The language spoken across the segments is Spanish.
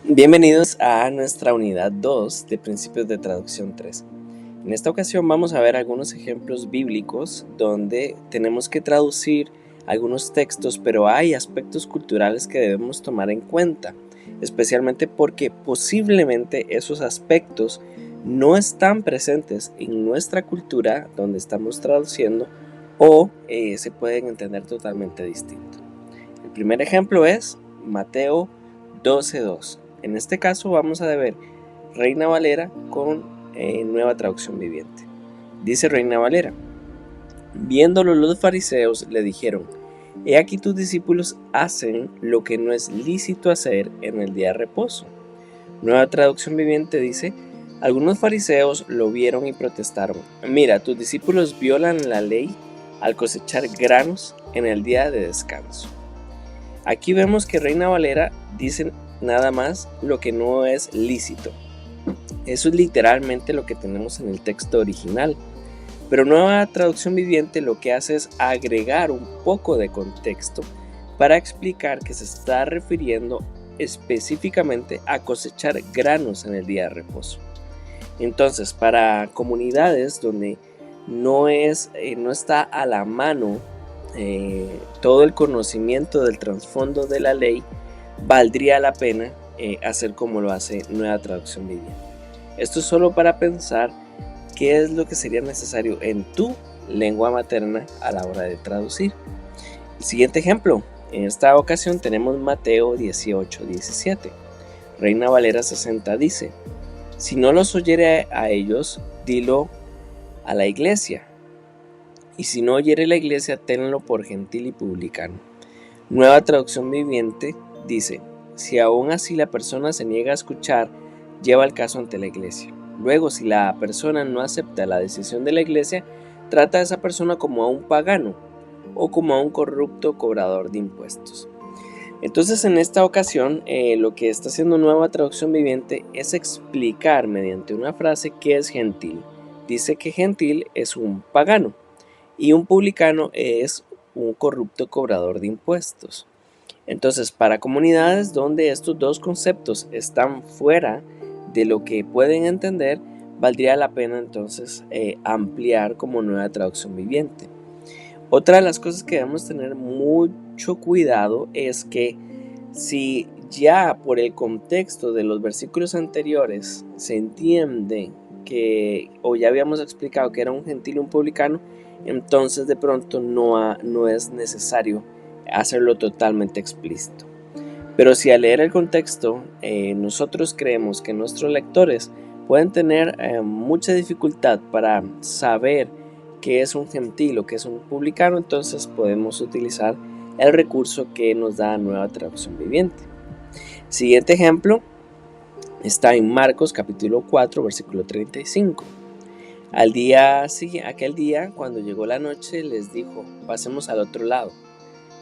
Bienvenidos a nuestra unidad 2 de Principios de Traducción 3. En esta ocasión vamos a ver algunos ejemplos bíblicos donde tenemos que traducir algunos textos, pero hay aspectos culturales que debemos tomar en cuenta, especialmente porque posiblemente esos aspectos no están presentes en nuestra cultura donde estamos traduciendo o se pueden entender totalmente distinto. El primer ejemplo es Mateo 12:2. En este caso vamos a ver Reina Valera con Nueva Traducción Viviente. Dice Reina Valera: viéndolo los fariseos le dijeron: he aquí tus discípulos hacen lo que no es lícito hacer en el día de reposo. Nueva Traducción Viviente dice: algunos fariseos lo vieron y protestaron: mira, tus discípulos violan la ley al cosechar granos en el día de descanso. Aquí vemos que Reina Valera dice nada más lo que no es lícito. Eso es literalmente lo que tenemos en el texto original. Pero Nueva Traducción Viviente lo que hace es agregar un poco de contexto para explicar que se está refiriendo específicamente a cosechar granos en el día de reposo. Entonces, para comunidades donde no está a la mano todo el conocimiento del trasfondo de la ley, valdría la pena hacer como lo hace Nueva Traducción Viviente. Esto es solo para pensar qué es lo que sería necesario en tu lengua materna a la hora de traducir. El siguiente ejemplo, en esta ocasión tenemos Mateo 18:17. Reina Valera 60 dice: si no los oyere a ellos, dilo a la iglesia. Y si no oyere la iglesia, tenlo por gentil y publicano. Nueva Traducción Viviente dice: si aún así la persona se niega a escuchar, lleva el caso ante la iglesia. Luego, si la persona no acepta la decisión de la iglesia, trata a esa persona como a un pagano o como a un corrupto cobrador de impuestos. Entonces, en esta ocasión, lo que está haciendo Nueva Traducción Viviente es explicar mediante una frase qué es gentil. Dice que gentil es un pagano y un publicano es un corrupto cobrador de impuestos. Entonces, para comunidades donde estos dos conceptos están fuera de lo que pueden entender, valdría la pena entonces ampliar como Nueva Traducción Viviente. Otra de las cosas que debemos tener mucho cuidado es que si ya por el contexto de los versículos anteriores se entiende que, o ya habíamos explicado que era un gentil y un publicano, entonces de pronto no es necesario hacerlo totalmente explícito. Pero si al leer el contexto nosotros creemos que nuestros lectores pueden tener mucha dificultad para saber qué es un gentil o qué es un publicano, entonces podemos utilizar el recurso que nos da Nueva Traducción Viviente. Siguiente ejemplo está en Marcos capítulo 4 versículo 35. Aquel día, cuando llegó la noche, les dijo: pasemos al otro lado.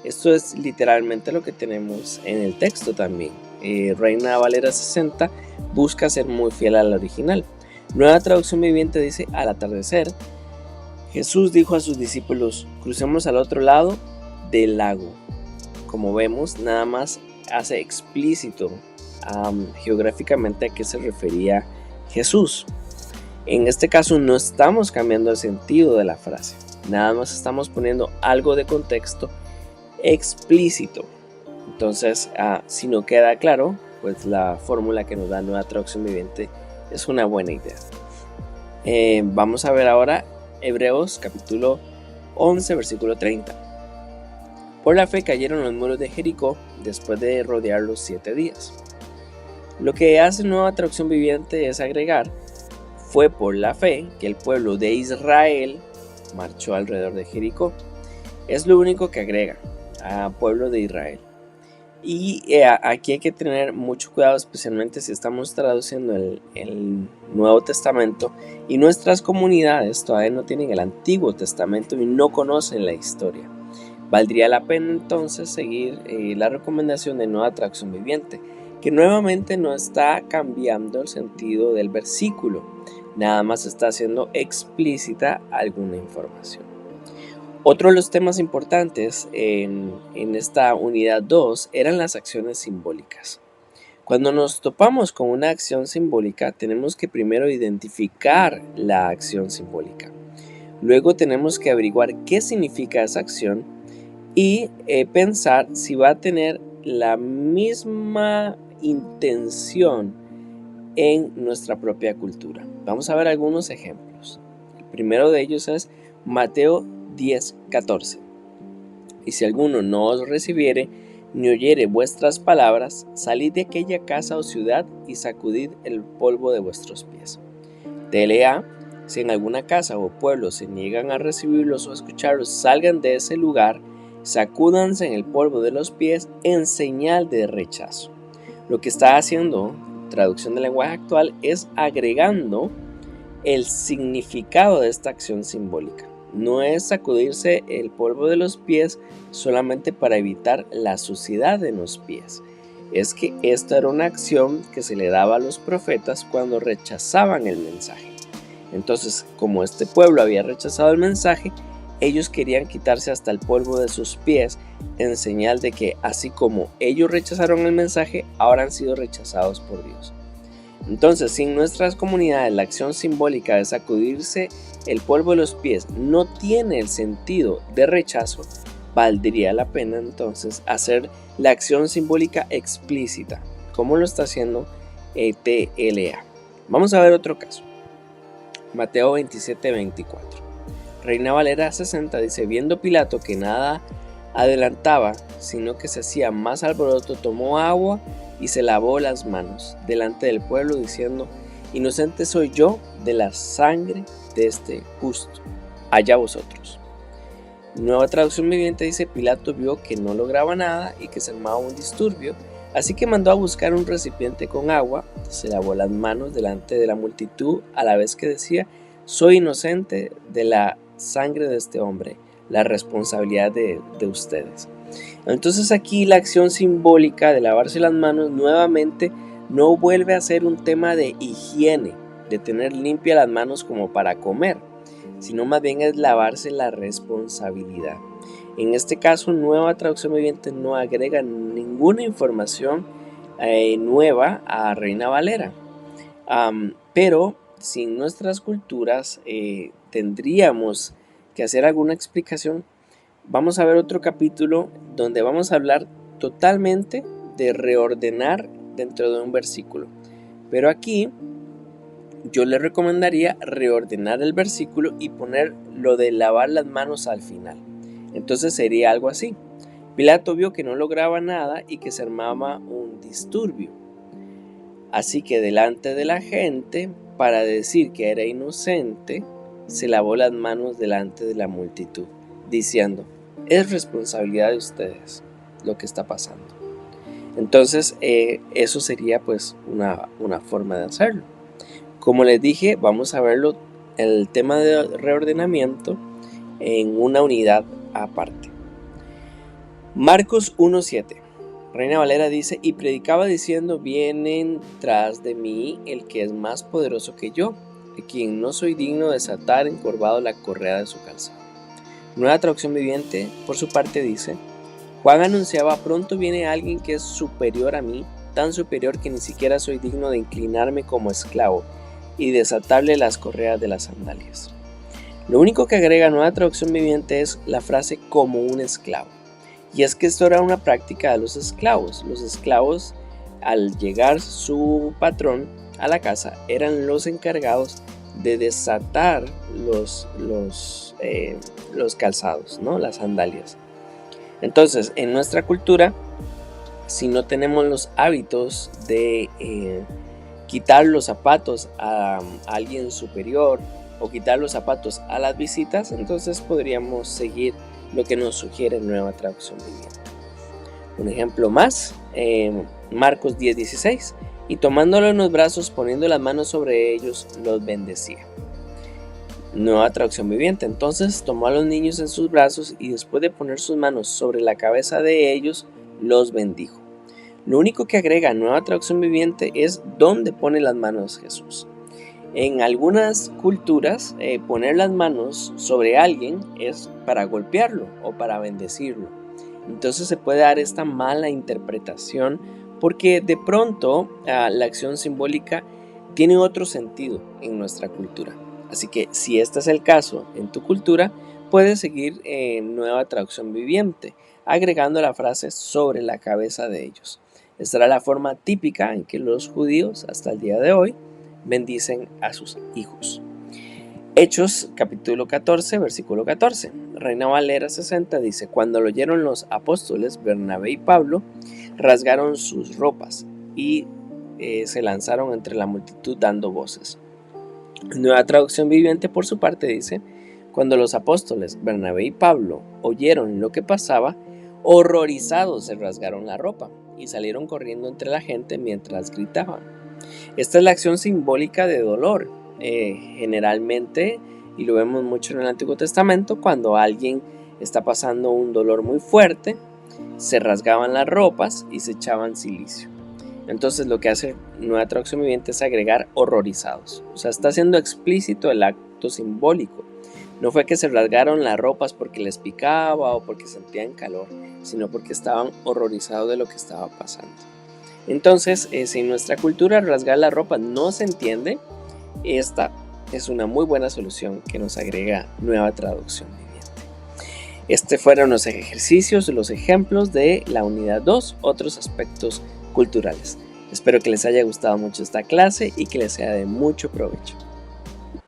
Esto es literalmente lo que tenemos en el texto también. Reina Valera 60 busca ser muy fiel al original. Nueva Traducción Viviente dice: al atardecer, Jesús dijo a sus discípulos: crucemos al otro lado del lago. Como vemos, nada más hace explícito geográficamente a qué se refería Jesús. En este caso no estamos cambiando el sentido de la frase, nada más estamos poniendo algo de contexto explícito. Entonces, si no queda claro, pues la fórmula que nos da Nueva Traducción Viviente es una buena idea. Vamos a ver ahora Hebreos capítulo 11 versículo 30. Por la fe cayeron los muros de Jericó después de rodearlos 7 días. Lo que hace Nueva Traducción Viviente es agregar: fue por la fe que el pueblo de Israel marchó alrededor de Jericó. Es lo único que agrega, a pueblo de Israel. Y aquí hay que tener mucho cuidado, especialmente si estamos traduciendo el Nuevo Testamento y nuestras comunidades todavía no tienen el Antiguo Testamento y no conocen la historia. Valdría la pena entonces seguir la recomendación de Nueva Traducción Viviente, que nuevamente no está cambiando el sentido del versículo, nada más está haciendo explícita alguna información. Otro de los temas importantes en esta unidad 2 eran las acciones simbólicas. Cuando nos topamos con una acción simbólica, tenemos que primero identificar la acción simbólica. Luego tenemos que averiguar qué significa esa acción y pensar si va a tener la misma intención en nuestra propia cultura. Vamos a ver algunos ejemplos. El primero de ellos es Mateo 10:14. Y si alguno no os recibiere, ni oyere vuestras palabras, salid de aquella casa o ciudad y sacudid el polvo de vuestros pies. TLA, si en alguna casa o pueblo se niegan a recibirlos o a escucharlos, salgan de ese lugar, sacúdanse en el polvo de los pies en señal de rechazo. Lo que está haciendo, traducción del lenguaje actual, es agregando el significado de esta acción simbólica. No es sacudirse el polvo de los pies solamente para evitar la suciedad en los pies. Es que esta era una acción que se le daba a los profetas cuando rechazaban el mensaje. Entonces, como este pueblo había rechazado el mensaje, ellos querían quitarse hasta el polvo de sus pies en señal de que así como ellos rechazaron el mensaje, ahora han sido rechazados por Dios. Entonces, si en nuestras comunidades la acción simbólica de sacudirse el polvo de los pies no tiene el sentido de rechazo, valdría la pena entonces hacer la acción simbólica explícita, como lo está haciendo TLA. Vamos a ver otro caso. Mateo 27:24. Reina Valera 60 dice: viendo Pilato que nada adelantaba, sino que se hacía más alboroto, tomó agua y se lavó las manos delante del pueblo, diciendo: inocente soy yo de la sangre de este justo, allá vosotros. Nueva Traducción Viviente dice: Pilato vio que no lograba nada y que se armaba un disturbio, así que mandó a buscar un recipiente con agua, se lavó las manos delante de la multitud, a la vez que decía: soy inocente de la sangre de este hombre, la responsabilidad de ustedes. Entonces aquí la acción simbólica de lavarse las manos nuevamente no vuelve a ser un tema de higiene, de tener limpias las manos como para comer, sino más bien es lavarse la responsabilidad. En este caso, Nueva Traducción Viviente no agrega ninguna información nueva a Reina Valera, pero sin nuestras culturas tendríamos que hacer alguna explicación. Vamos a ver otro capítulo donde vamos a hablar totalmente de reordenar dentro de un versículo. Pero aquí yo le recomendaría reordenar el versículo y poner lo de lavar las manos al final. Entonces sería algo así. Pilato vio que no lograba nada y que se armaba un disturbio. Así que delante de la gente, para decir que era inocente, se lavó las manos delante de la multitud, diciendo: es responsabilidad de ustedes lo que está pasando. Entonces eso sería pues una forma de hacerlo. Como les dije, vamos a verlo, el tema de reordenamiento, en una unidad aparte. Marcos 1:7. Reina Valera dice: y predicaba diciendo: vienen tras de mí el que es más poderoso que yo, de quien no soy digno de desatar encorvado la correa de su calzado. Nueva Traducción Viviente, por su parte, dice: Juan anunciaba: pronto viene alguien que es superior a mí, tan superior que ni siquiera soy digno de inclinarme como esclavo y desatarle las correas de las sandalias. Lo único que agrega Nueva Traducción Viviente es la frase como un esclavo. Y es que esto era una práctica de los esclavos. Los esclavos, al llegar su patrón a la casa, eran los encargados de desatar los calzados, ¿no? Las sandalias. Entonces, en nuestra cultura, si no tenemos los hábitos de quitar los zapatos a alguien superior o quitar los zapatos a las visitas, entonces podríamos seguir lo que nos sugiere Nueva Traducción Viviente. Un ejemplo más, Marcos 10:16. Y tomándolo en los brazos, poniendo las manos sobre ellos, los bendecía. Nueva Traducción Viviente. Entonces tomó a los niños en sus brazos y después de poner sus manos sobre la cabeza de ellos, los bendijo. Lo único que agrega Nueva Traducción Viviente es dónde pone las manos Jesús. En algunas culturas, poner las manos sobre alguien es para golpearlo o para bendecirlo. Entonces se puede dar esta mala interpretación porque de pronto la acción simbólica tiene otro sentido en nuestra cultura. Así que si este es el caso en tu cultura, puedes seguir en Nueva Traducción Viviente, agregando la frase sobre la cabeza de ellos. Esta era la forma típica en que los judíos hasta el día de hoy bendicen a sus hijos. Hechos capítulo 14, versículo 14. Reina Valera 60 dice: cuando lo oyeron los apóstoles Bernabé y Pablo, rasgaron sus ropas y se lanzaron entre la multitud dando voces. Nueva Traducción Viviente por su parte dice: cuando los apóstoles Bernabé y Pablo oyeron lo que pasaba, horrorizados se rasgaron la ropa y salieron corriendo entre la gente mientras gritaban. Esta es la acción simbólica de dolor. Generalmente, y lo vemos mucho en el Antiguo Testamento, cuando alguien está pasando un dolor muy fuerte, se rasgaban las ropas y se echaban silicio. Entonces lo que hace Nueva Traducción Viviente es agregar horrorizados. O sea, está siendo explícito el acto simbólico. No fue que se rasgaron las ropas porque les picaba o porque sentían calor, sino porque estaban horrorizados de lo que estaba pasando. Entonces, si en nuestra cultura rasgar la ropa no se entiende, esta es una muy buena solución que nos agrega Nueva Traducción Viviente. Estos fueron los ejercicios, los ejemplos de la unidad 2, otros aspectos culturales. Espero que les haya gustado mucho esta clase y que les sea de mucho provecho.